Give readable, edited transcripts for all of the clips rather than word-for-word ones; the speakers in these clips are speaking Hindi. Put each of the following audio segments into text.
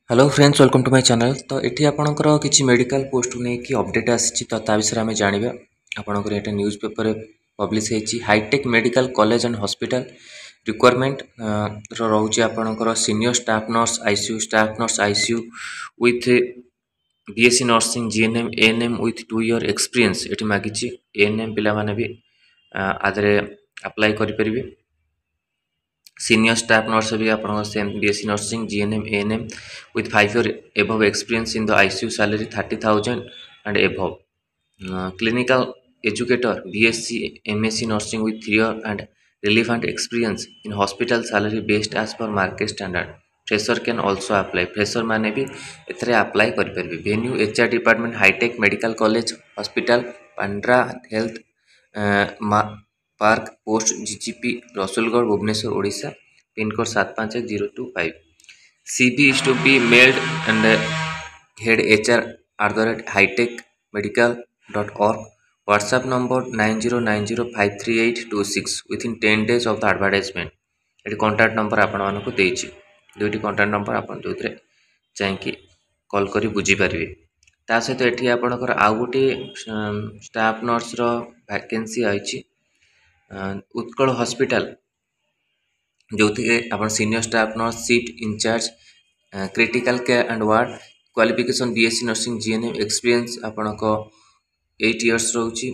Hello friends welcome to my channel. तो ये आपणकर किसी मेडिकल पोस्ट नहीं कि अपडेट आसी तो ता विषय आम जाना आपंकर ये न्यूज पेपर पब्लिश होती hitech medical college and hospital requirement रोचे आपणकर senior staff nurse ICU staff nurse ICU with BSc nursing GNM ANM with 2 year experience ये मागिची एएनएम पिला माने भी आदरे अप्लाई करें। सीनियर स्टाफ नर्स भी आप BSc nursing GNM ANM with 5 year above experience in the ICU salary 30,000 and above. Clinical educator BSc MSc nursing with 3 year and relevant experience in hospital salary based as per market standard। Fresher can also apply fresher मैंने भी एथरे अप्लाई करें। Venue HR department Hitech medical College Hospital Pandra Health Park post GGP Rasulgarh Bhubaneswar Odisha pincode 751025। CV is to be mailed and head hr@hitechmedical.org। WhatsApp number 9090538826 within 10 days of the advertisement। ये कॉन्टैक्ट नंबर आपण मानक देछि दुईटी कॉन्टैक्ट नंबर आपण जो चाहिए कॉल करी बुझी पारे। ता सहित एठी आपणकर आउ गोटे स्टाफ नर्स रो वैकेंसी आइछि उत्कल हॉस्पिटल जो थी आप senior staff nurse seat incharge critical care and ward qualification BSc nursing GNM experience आपण को 8 years रोची।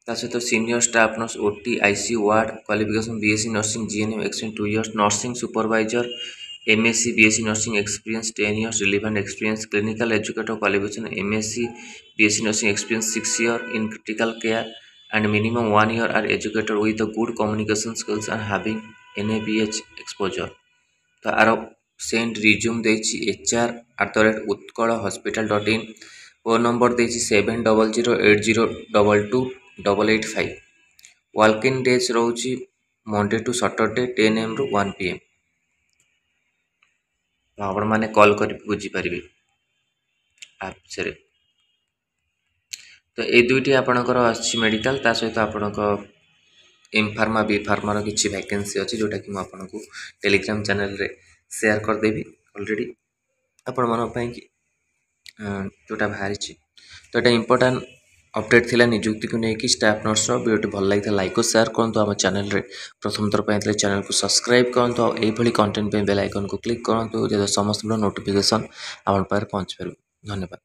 ता सहित senior staff nurse OT ICU ward qualification BSc nursing GNM experience 2 years nursing supervisor MSc BSc nursing experience 10 years relevant experience clinical educator qualification MSc BSc nursing experience 6 year in critical care and minimum 1 year are educated with a good communication skills and having NABH exposure। तो आर सेंड रिज्यूम देछि hr@utkalahospital.in। फोन नंबर देछि 7008022885। वॉक इन डेज रोची मंडे टू सैटरडे 10 AM ରୁ 1 PM। तो आपण माने कॉल कर बुझी पारिबे आप से। तो ये दुईटी आपणकर आछि मेडिकल ता सहित आपणक एम फार्मा बी फार्मार किसी वैकेंसी अच्छी जोटा कि मुझे टेलीग्राम चैनल रे शेयर करदेवी ऑलरेडी आपण मन कि जोटा बाहरी। तो ये इंपोर्टाट अपडेट थिला निजुक्ति को लेकिन स्टाफ नर्स वीडियो भल लगी लाइक और शेयर करूँ आम चैनल रे प्रथम थर पर चैनल को सब्सक्राइब करूँ और यही कंटेंट बेल आइकन को क्लिक करूँ जब समस्त नोटिफिकेशन आप पहुँच पार। धन्यवाद।